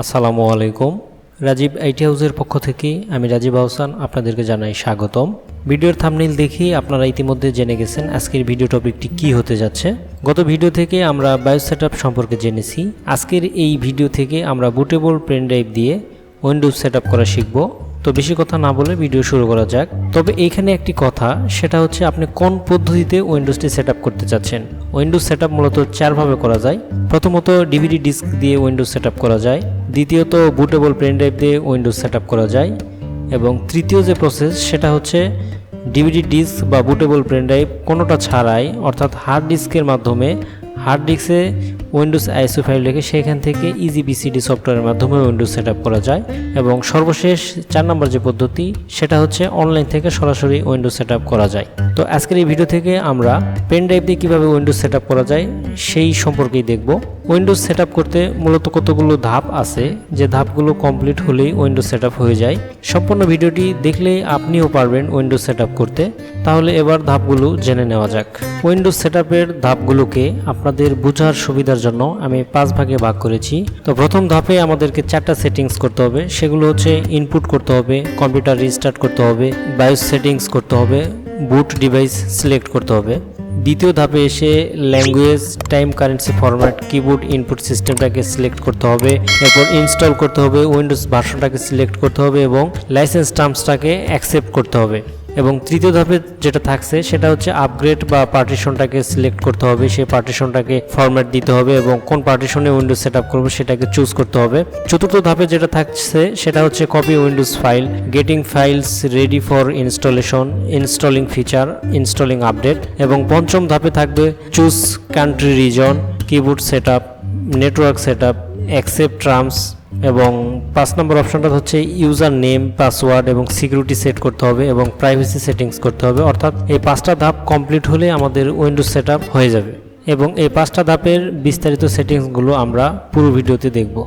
আসসালামু আলাইকুম। রাজীব আইটি হাউসের পক্ষ থেকে আমি রাজীব আহসান আপনাদেরকে জানাই স্বাগতম। ভিডিওর থাম্বনেইল দেখেই আপনারা ইতিমধ্যে জেনে গেছেন আজকের ভিডিও টপিকটি কি হতে যাচ্ছে। গত ভিডিও থেকে আমরা বায়োস সেটআপ সম্পর্কে জেনেছি। আজকের এই ভিডিও থেকে আমরা বুটেবল পেন ড্রাইভ দিয়ে উইন্ডোজ সেটআপ করা শিখব। তো বেশি কথা না বলে ভিডিও শুরু করা যাক। তবে এইখানে একটি কথা, সেটা হচ্ছে আপনি কোন পদ্ধতিতে উইন্ডোজটি সেটআপ করতে চাচ্ছেন। উইন্ডোজ সেটআপ মূলত চারভাবে করা যায়। প্রথমত ডিভিডি ডিস্ক দিয়ে উইন্ডোজ সেটআপ করা যায়, দ্বিতীয়ত বুটেবল পেন ড্রাইভ দিয়ে উইন্ডোজ সেটআপ করা যায়, এবং তৃতীয় যে প্রসেস সেটা হচ্ছে ডিভিডি ডিস্ক বা বুটেবল পেন ড্রাইভ কোনোটা ছাড়াই, অর্থাৎ হার্ড ডিস্কের মাধ্যমে হার্ড ডিস্কে উইন্ডোজ আইএসও ফাইল রেখে সেখান থেকে ইজিবিসিডি সফটওয়্যারের মাধ্যমে উইন্ডোজ সেটআপ করা যায়। এবং সর্বশেষ 4 নম্বর যে পদ্ধতি সেটা হচ্ছে অনলাইন থেকে সরাসরি উইন্ডোজ সেটআপ করা যায়। তো আজকের এই ভিডিও থেকে আমরা পেন ড্রাইভ দিয়ে কীভাবে উইন্ডোজ সেটআপ করা যায় সেই সম্পর্কেই দেখব। উইন্ডোজ সেটআপ করতে মূলত কতগুলো ধাপ আছে, যে ধাপগুলো কমপ্লিট হলেই উইন্ডোজ সেটআপ হয়ে যায়। সম্পূর্ণ ভিডিওটি দেখলেই আপনিও পারবেন উইন্ডোজ সেটআপ করতে। তাহলে এবার ধাপগুলো জেনে নেওয়া যাক। উইন্ডোজ সেটআপের ধাপগুলোকে আপনাদের বোঝার সুবিধার জন্য আমি 5 ভাগে ভাগ করেছি। তো প্রথম ধাপে আমাদেরকে 4টা সেটিংস করতে হবে। সেগুলো হচ্ছে ইনপুট করতে হবে, কম্পিউটার রিস্টার্ট করতে হবে, বায়োস সেটিংস করতে হবে, বুট ডিভাইস সিলেক্ট করতে হবে। দ্বিতীয় ধাপে এসে language, time currency format, keyboard input সিস্টেমটাকে সিলেক্ট করতে হবে। এরপর ইনস্টল করতে হবে, উইন্ডোজ ভার্সনটাকে সিলেক্ট করতে হবে এবং লাইসেন্স টার্মসটাকে অ্যাকসেপ্ট করতে হবে। এবং তৃতীয় ধাপে যেটা থাকছে সেটা হচ্ছে আপগ্রেড বা পার্টিশনটাকে সিলেক্ট করতে হবে, সেই পার্টিশনটাকে ফরম্যাট দিতে হবে এবং কোন পার্টিশনে উইন্ডোজ সেটআপ করবে সেটাকে চুজ করতে হবে। চতুর্থ ধাপে যেটা থাকছে সেটা হচ্ছে copy Windows file, getting files ready for installation, installing feature, installing update. এবং পঞ্চম ধাপে থাকবে choose country reason, keyboard setup, network setup, accept terms. এবং 5 নম্বর অপশনটা হচ্ছে ইউজার নেম, পাসওয়ার্ড এবং সিকিউরিটি সেট করতে হবে এবং প্রাইভেসি সেটিংস করতে হবে। অর্থাৎ এই 5টা ধাপ কমপ্লিট হলে আমাদের উইন্ডোজ সেটআপ হয়ে যাবে। এবং এই 5টা ধাপের বিস্তারিত সেটিংসগুলো আমরা পুরো ভিডিওতে দেখব।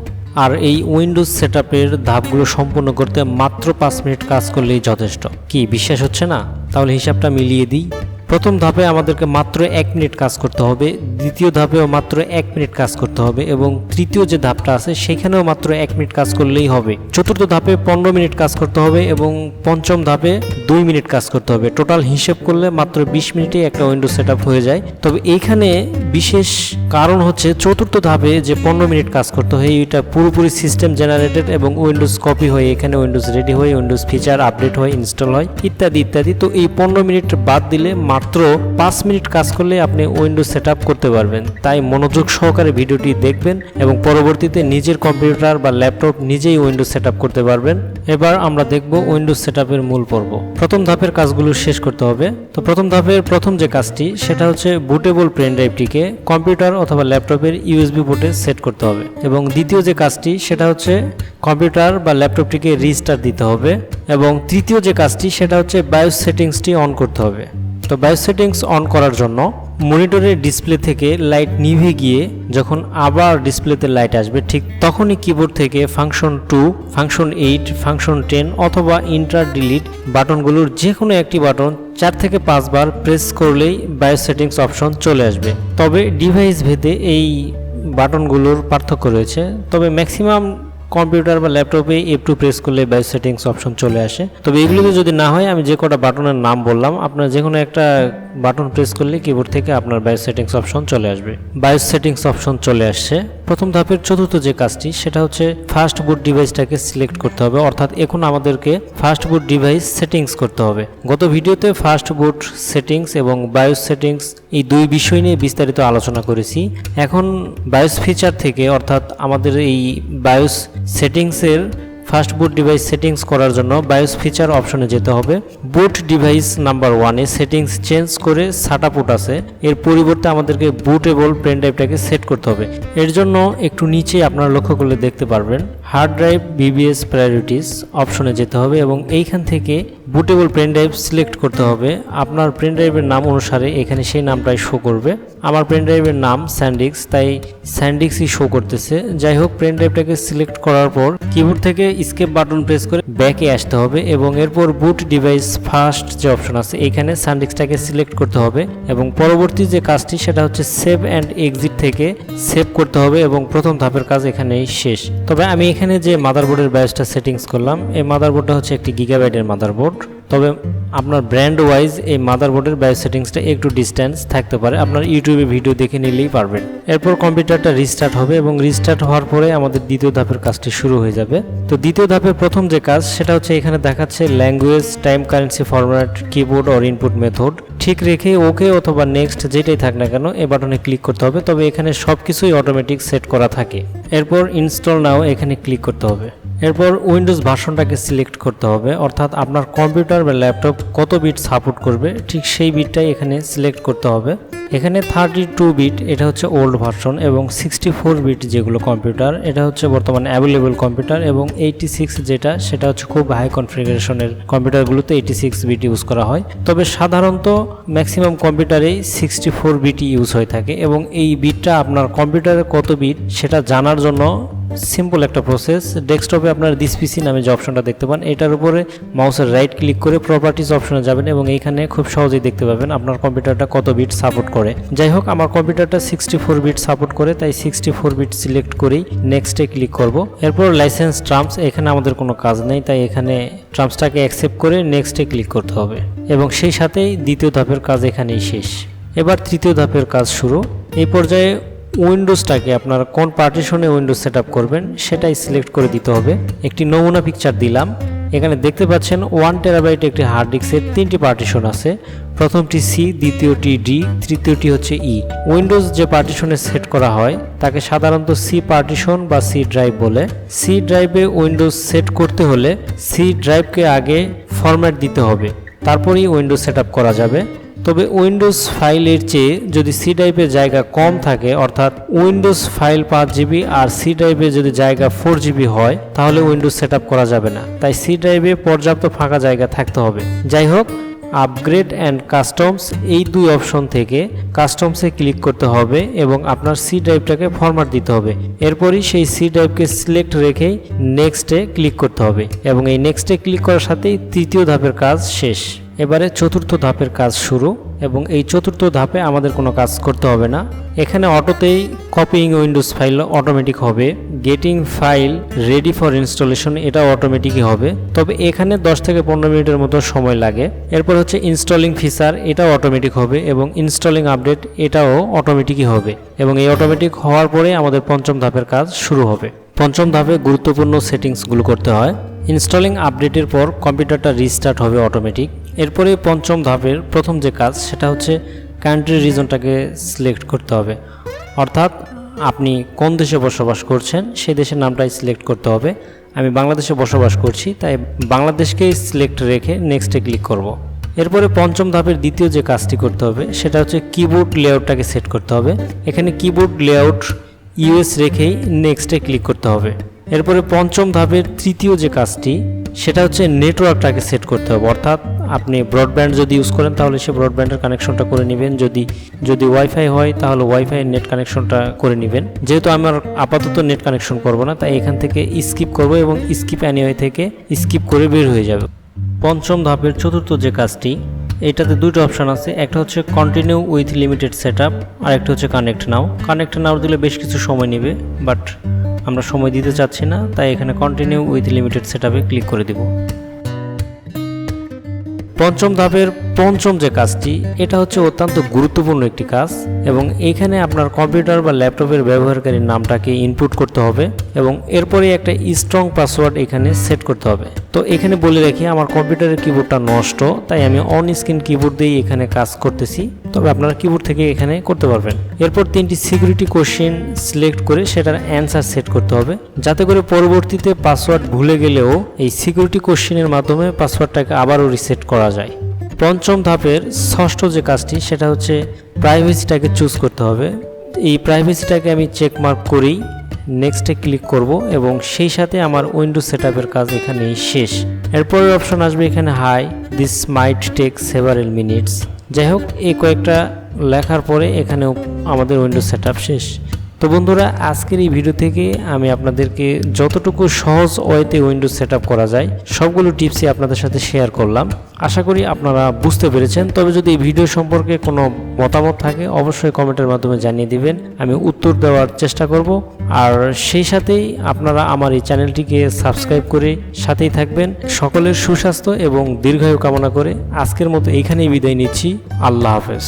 আর এই উইন্ডোজ সেটআপের ধাপগুলো সম্পূর্ণ করতে মাত্র 5 মিনিট কাজ করলেই যথেষ্ট। কি বিশ্বাস হচ্ছে না? তাহলে হিসাবটা মিলিয়ে দিই। প্রথম ধাপে আমাদেরকে মাত্র 1 মিনিট কাজ করতে হবে, দ্বিতীয় ধাপেও মাত্র 1 মিনিট কাজ করতে হবে এবং তৃতীয় যে ধাপটা আছে সেখানেও মাত্র 1 মিনিট কাজ করলেই হবে। চতুর্থ ধাপে 15 মিনিট কাজ করতে হবে এবং পঞ্চম ধাপে 2 মিনিট কাজ করতে হবে। টোটাল হিসেব করলে মাত্র 20 মিনিটে একটা উইন্ডোজ সেটআপ হয়ে যায়। তবে এইখানে বিশেষ কারণ হচ্ছে চতুর্থ ধাপে যে 15 মিনিট কাজ করতে হয় এটা পুরোপুরি সিস্টেম জেনারেটেড এবং উইন্ডোজ কপি হয়ে এখানে উইন্ডোজ রেডি হয়ে উইন্ডোজ ফিচার আপডেট হয়ে ইনস্টল হয় ইত্যাদি ইত্যাদি। তো এই 15 মিনিট বাদ দিলে মাত্র 5 মিনিট কাজ করলে আপনি উইন্ডোজ সেটআপ করতে পারবেন। তাই মনোযোগ সহকারে ভিডিওটি দেখবেন এবং পরবর্তীতে নিজের কম্পিউটার বা ল্যাপটপ নিজেই উইন্ডোজ সেটআপ করতে পারবেন। এবার আমরা দেখব উইন্ডোজ সেটআপের মূল পর্ব। প্রথম ধাপের কাজগুলো শেষ করতে হবে। তো প্রথম ধাপের প্রথম যে কাজটি সেটা হচ্ছে বুটেবল পেন ড্রাইভটিকে কম্পিউটার অথবা ল্যাপটপের ইউএসবি পোর্টে সেট করতে হবে। এবং দ্বিতীয় যে কাজটি সেটা হচ্ছে কম্পিউটার বা ল্যাপটপটিকে রিস্টার্ট দিতে হবে। এবং তৃতীয় যে কাজটি সেটা হচ্ছে বায়োস সেটিংসটি অন করতে হবে। তো বায়োস সেটিংস অন করার জন্য মনিটরের ডিসপ্লে থেকে লাইট নিভে গিয়ে যখন আবার ডিসপ্লেতে লাইট আসবে ঠিক তখনই কিবোর্ড থেকে ফাংশন 2, ফাংশন 8, ফাংশন 10 অথবা ইন্টার ডিলিট বাটনগুলোর যে কোনো একটি বাটন 4 থেকে 5 বার প্রেস করলেই বায়োস সেটিংস অপশন চলে আসবে। তবে ডিভাইস ভেদে এই বাটনগুলোর পার্থক্য রয়েছে। তবে ম্যাক্সিমাম কম্পিউটার বা ল্যাপটপে F2 প্রেস করলে বায়োস সেটিংস অপশন চলে আসে। তবে এগুলোতে যদি না হয় আমি যে কটা বাটনের নাম বললাম আপনার যে কোনো একটা বাটন প্রেস করলে কিবোর্ড থেকে আপনার বায়োস সেটিংস অপশন চলে আসবে। বায়োস সেটিংস অপশন চলে আসছে। প্রথম ধাপের চতুর্থ যে কাজটি সেটা হচ্ছে ফার্স্ট বুট ডিভাইসটাকে সিলেক্ট করতে হবে। অর্থাৎ এখন আমাদেরকে ফার্স্ট বুট ডিভাইস সেটিংস করতে হবে। গত ভিডিওতে ফার্স্ট বুট সেটিংস এবং বায়োস সেটিংস এই দুই বিষয় নিয়ে বিস্তারিত আলোচনা করেছি। এখন বায়োস ফিচার থেকে অর্থাৎ আমাদের এই বায়োস সেটিংসের ফার্স্ট বুট ডিভাইস সেটিংস করার জন্য বায়োস ফিচার অপশনে যেতে হবে। বুট ডিভাইস নাম্বার 1-এ সেটিংস চেঞ্জ করে সাটা পুট আছে, এর পরিবর্তে আমাদেরকে বুটেবল পেন ড্রাইভটাকে সেট করতে হবে। এর জন্য একটু নিচে আপনারা লক্ষ্য করলে দেখতে পারবেন হার্ড ড্রাইভ বিবিএস প্রায়োরিটিস অপশনে যেতে হবে এবং এইখান থেকে বুটেবল পেন ড্রাইভ সিলেক্ট করতে হবে। আপনার পেন ড্রাইভের নাম অনুসারে এখানে সেই নামটাই শো করবে। আমার পেন ড্রাইভের নাম স্যান্ডিক্স, তাই স্যান্ডিক্সই শো করতেছে। যাই হোক, পেন ড্রাইভটাকে সিলেক্ট করার পর কিবোর্ড থেকে এস্কেপ বাটন প্রেস করে ব্যাকে আসতে হবে এবং এরপর বুট ডিভাইস ফার্স্ট যে অপশন আছে এখানে স্যান্ডিক্সটাকে সিলেক্ট করতে হবে এবং পরবর্তী যে কাজটি সেটা হচ্ছে সেভ অ্যান্ড এক্সিট থেকে সেভ করতে হবে এবং প্রথম ধাপের কাজ এখানেই শেষ। তবে আমি এখানে যে মাদারবোর্ডের বায়োসটা সেটিংস করলাম, এই মাদারবোর্ডটা হচ্ছে একটি গিগাবাইটের মাদারবোর্ড। তবে আপনার ব্র্যান্ড ওয়াইজ এই মাদারবোর্ডের বায়ো সেটিংসটা একটু ডিস্টেন্স থাকতে পারে, আপনার ইউটিউবে ভিডিও দেখে নিলেই পারবেন। এরপর কম্পিউটারটা রিস্টার্ট হবে এবং রিস্টার্ট হওয়ার পরে আমাদের দ্বিতীয় ধাপের কাজটি শুরু হয়ে যাবে। তো দ্বিতীয় ধাপের প্রথম যে কাজ সেটা হচ্ছে এখানে দেখাচ্ছে language, time currency format, keyboard or input method ঠিক রেখে ওকে অথবা নেক্সট যেটাই থাক না কেন এই বাটনে ক্লিক করতে হবে। তবে এখানে সব কিছুই অটোমেটিক সেট করা থাকে। এরপর ইনস্টল নাও এখানে ক্লিক করতে হবে। এরপর উইন্ডোজ ভার্সনটাকে সিলেক্ট করতে হবে, অর্থাৎ আপনার কম্পিউটার বা ল্যাপটপ কত বিট সাপোর্ট করবে ঠিক সেই বিটটাই এখানে সিলেক্ট করতে হবে। এখানে 32 বিট এটা হচ্ছে ওল্ড ভার্সন এবং 64 বিট যেগুলো কম্পিউটার এটা হচ্ছে বর্তমানে অ্যাভেলেবল কম্পিউটার এবং 86 যেটা সেটা হচ্ছে খুব হাই কনফিগারেশনের কম্পিউটারগুলোতে 86 বিট ইউজ করা হয়। তবে সাধারণত ম্যাক্সিমাম কম্পিউটারেই 64 বিট ইউজ হয়ে থাকে এবং এই বিটটা আপনার কম্পিউটারে কত বিট সেটা জানার জন্য সিম্পল একটা প্রসেস। ডেস্কটপে আপনার দিস পিসি নামে যে অপশনটা দেখতে পান এটার উপরে মাউসের রাইট ক্লিক করে প্রপার্টিজ অপশনে যাবেন এবং এইখানে খুব সহজেই দেখতে পাবেন আপনার কম্পিউটারটা কত বিট সাপোর্ট করে। যাই হোক, আমার কম্পিউটারটা 64 বিট সাপোর্ট করে, তাই 64 বিট সিলেক্ট করেই নেক্সটে ক্লিক করব। এরপর লাইসেন্স টার্মস, এখানে আমাদের কোনো কাজ নেই, তাই এখানে টার্মসটাকে অ্যাকসেপ্ট করে নেক্সটে ক্লিক করতে হবে এবং সেই সাথেই দ্বিতীয় ধাপের কাজ এখানেই শেষ। এবার তৃতীয় ধাপের কাজ শুরু। এই পর্যায়ে উইন্ডোজটাকে আপনারা কোন পার্টিশনে উইন্ডোজ সেট আপ করবেন সেটাই সিলেক্ট করে দিতে হবে। একটি নমুনা পিকচার দিলাম। এখানে দেখতে পাচ্ছেন 1 টেরাবাইট একটি হার্ড ডিস্কের 3টি পার্টিশন আছে। প্রথমটি সি, দ্বিতীয়টি ডি, তৃতীয়টি হচ্ছে ই। উইন্ডোজ যে পার্টিশনে সেট করা হয় তাকে সাধারণত সি পার্টিশন বা সি ড্রাইভ বলে। সি ড্রাইভে উইন্ডোজ সেট করতে হলে সি ড্রাইভকে আগে ফরম্যাট দিতে হবে, তারপরেই উইন্ডোজ সেট আপ করা যাবে। তবে উইন্ডোজ ফাইলের চেয়ে যদি সি ড্রাইভের জায়গা কম থাকে, অর্থাৎ উইন্ডোজ ফাইল 5 জিবি আর সি ড্রাইভে যদি জায়গা 4 জিবি হয় তাহলে উইন্ডোজ সেট আপ করা যাবে না, তাই সি ড্রাইভে পর্যাপ্ত ফাঁকা জায়গা থাকতে হবে। যাই হোক, আপগ্রেড অ্যান্ড কাস্টমস এই দুই অপশন থেকে কাস্টমসে ক্লিক করতে হবে এবং আপনার সি ড্রাইভটাকে ফরম্যাট দিতে হবে। এরপরই সেই সি ড্রাইভকে সিলেক্ট রেখেই নেক্সটে ক্লিক করতে হবে এবং এই নেক্সটে ক্লিক করার সাথেই তৃতীয় ধাপের কাজ শেষ। এবারে চতুর্থ ধাপের কাজ শুরু এবং এই চতুর্থ ধাপে আমাদের কোনো কাজ করতে হবে না। এখানে অটোতেই কপিং উইন্ডোজ ফাইল অটোমেটিক হবে, getting file ready for installation এটাও অটোমেটিকই হবে। তবে এখানে 10 থেকে 15 মিনিটের মতো সময় লাগে। এরপর হচ্ছে ইনস্টলিং ফিচার এটাও অটোমেটিক হবে এবং ইনস্টলিং আপডেট এটাও অটোমেটিকই হবে এবং এই অটোমেটিক হওয়ার পরে আমাদের পঞ্চম ধাপের কাজ শুরু হবে। পঞ্চম ধাপে গুরুত্বপূর্ণ সেটিংসগুলো করতে হয়। ইনস্টলিং আপডেটের পর কম্পিউটারটা রিস্টার্ট হবে অটোমেটিক। এরপরে পঞ্চম ধাপের প্রথম যে কাজ সেটা হচ্ছে কান্ট্রি রিজনটাকে সিলেক্ট করতে হবে, অর্থাৎ আপনি কোন দেশে বসবাস করছেন সেই দেশের নামটাই সিলেক্ট করতে হবে। আমি বাংলাদেশে বসবাস করছি, তাই বাংলাদেশকেই সিলেক্ট রেখে নেক্সটে ক্লিক করব। এরপরে পঞ্চম ধাপের দ্বিতীয় যে কাজটি করতে হবে সেটা হচ্ছে কিবোর্ড লেআউটটাকে সেট করতে হবে। এখানে কিবোর্ড লেআউট ইউএস রেখেই নেক্সটে ক্লিক করতে হবে। এরপরে পঞ্চম ধাপের তৃতীয় যে কাজটি সেটা হচ্ছে নেটওয়ার্কটাকে সেট করতে হবে, অর্থাৎ আপনি ব্রডব্যান্ড যদি ইউজ করেন তাহলে সে ব্রডব্যান্ডের কানেকশনটা করে নেবেন, যদি ওয়াইফাই হয় তাহলে ওয়াইফাই নেট কানেকশনটা করে নেবেন। যেহেতু আমার আপাতত নেট কানেকশন করব না, তাই এখান থেকে স্কিপ করব এবং স্কিপ অ্যানিওয়ে থেকে স্কিপ করে বের হয়ে যাবে। পঞ্চম ধাপের চতুর্থ যে কাজটি, এটাতে দুটো অপশান আছে, একটা হচ্ছে continue with limited set up আর একটা হচ্ছে কানেক্ট নাও। কানেক্ট নাও দিলে বেশ কিছু সময় নেবে, বাট আমরা সময় দিতে চাচ্ছি না, তাই এখানে কন্টিনিউ উইথ লিমিটেড সেট আপে ক্লিক করে দেব। পঞ্চম ধাপের পঞ্চম যে কাজটি এটা হচ্ছে অত্যন্ত গুরুত্বপূর্ণ একটি কাজ এবং এইখানে আপনার কম্পিউটার বা ল্যাপটপের ব্যবহারকারীর নামটাকে ইনপুট করতে হবে এবং এরপরে একটা স্ট্রং পাসওয়ার্ড এখানে সেট করতে হবে। তো এখানে বলে রাখি আমার কম্পিউটারের কিবোর্ডটা নষ্ট, তাই আমি অন স্ক্রিন কিবোর্ড দিয়ে এখানে কাজ করতেছি, তবে আপনারা কিবোর্ড থেকে এখানে করতে পারবেন। এরপর 3টি সিকিউরিটি কোশ্চেন সিলেক্ট করে সেটার অ্যান্সার সেট করতে হবে, যাতে করে পরবর্তীতে পাসওয়ার্ড ভুলে গেলেও এই সিকিউরিটি কোশ্চেনের মাধ্যমে পাসওয়ার্ডটাকে আবারও রিসেট করা যায়। পঞ্চম ধাপের ষষ্ঠ যে কাজটি সেটা হচ্ছে প্রাইভেসিটাকে চুজ করতে হবে। এই প্রাইভেসিটাকে আমি চেক মার্ক করেই নেক্সটে ক্লিক করব এবং সেই সাথে আমার উইন্ডোজ সেটআপের কাজ এখানেই শেষ। এরপরের অপশন আসবে এখানে hi this might take several minutes. যাই হোক, এই কয়েকটা লেখার পরে এখানেও আমাদের উইন্ডোজ সেটআপ শেষ। তো বন্ধুরা, আজকের এই ভিডিও থেকে আমি আপনাদেরকে যতটুকু সহজ ওয়েতে উইন্ডোজ সেটআপ করা যায় সবগুলো টিপসই আপনাদের সাথে শেয়ার করলাম। আশা করি আপনারা বুঝতে পেরেছেন। তবে যদি এই ভিডিও সম্পর্কে কোনো মতামত থাকে অবশ্যই কমেন্টের মাধ্যমে জানিয়ে দিবেন, আমি উত্তর দেওয়ার চেষ্টা করব। আর সেই সাথেই আপনারা আমার এই চ্যানেলটিকে সাবস্ক্রাইব করে সাথেই থাকবেন। সকলের সুস্বাস্থ্য এবং দীর্ঘায়ু কামনা করে আজকের মতো এইখানেই বিদায় নিচ্ছি। আল্লাহ হাফেজ।